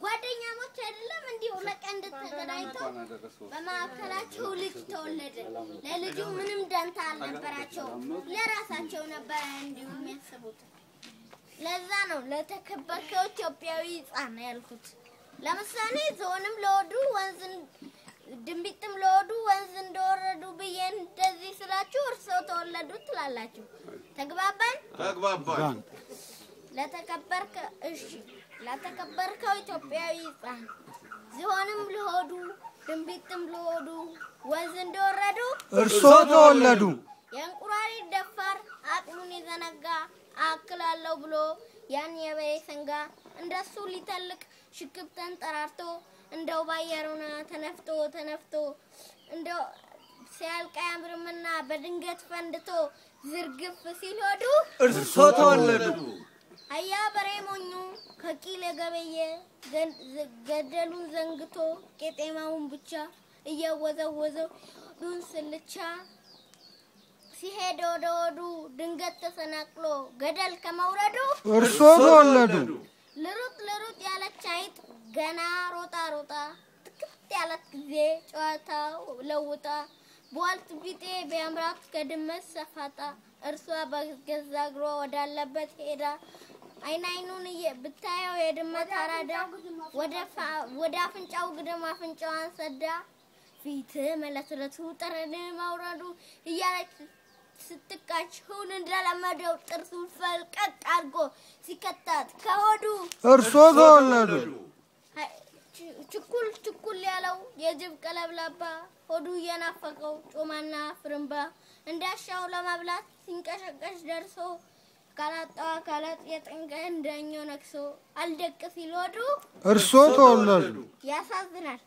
ጓደኛሞች አይደለም እንዲው ለቀንድ ተገናኝተው በማከላቸው ልጅ ተወለደ ለልጁ ምንም ደንታ አልነበራቸው ለራሳቸው ነበር እንዲው የሚያስቡት ለዛ ነው ለተከበከው ኢትዮጵያዊ ጻና ያልኩት ለምሳሌ ዞንም ለወዱ ወንዝን ድምቢጥም ለወዱ ወንዝ እንደወረዱ በየን እንደዚህ ስላችሁ እርሶ ተወለዱ ትላላችሁ ተግባባን ለተከበርከ እሺ ለተከበርከው ኢትዮጵያዊ ጻን ዞንም ለወዱ ድምቢጥም ለወዱ ወንዝ እንደወረዱ እርሶ ተወለዱ የንቁራሪ ደፋር አጥሙን ይዘነጋ አክላለው ብሎ ያን የበሬ ሰንጋ እንደሱ ሊተልቅ ሽክብተን ጠራርቶ እንደው ባየሩና ተነፍቶ እንደው ሲያልቅ ያምርምና በድንገት ፈንድቶ ዝርግፍ ሲልወዱ እርሶ ተወለዱ አያ በሬ ሞኙ ከቂለ ገበየ ገደሉን ዘንግቶ ቄጤማውን ብቻ እየወዘወዘው ዱን ስልቻ ሲሄድ ወደወዱ ድንገት ተሰናክሎ ገደል ከመውረዱ እርሶ ተወለዱ ለሩጥ ያለች አይጥ ገና ሮጣ ትክት ያለች ጊዜ ጨዋታው ለውጣ ቧልት ቢጤ ቢያምራት ከድመት ሰፋጣ እርሷ በገዛግሮ ወዳለበት ሄዳ አይኑን ብታየው የድመት አራዳ ወደ አፍንጫው ግድም አፍንጫዋን ሰዳ ፊት መለስለቱ ጠረን ማውራዱ እያለች ስትቃችሁን እንደለመደው ጥርሱን ፈልቀቅ አድርጎ ሲከታት ከሆዱ እርሶ ተወለዱ ችኩል ያለው የጅብ ቀለብላባ ሆዱ የናፈቀው ጮማና ፍርምባ እንዳሻው ለማብላት ሲንቀሸቀሽ ደርሶ ካላት የጥንቀን እንደኛው ነክሶ አልደቅ ሲል ወዱ እርሶ ተወለዱ ያሳዝናል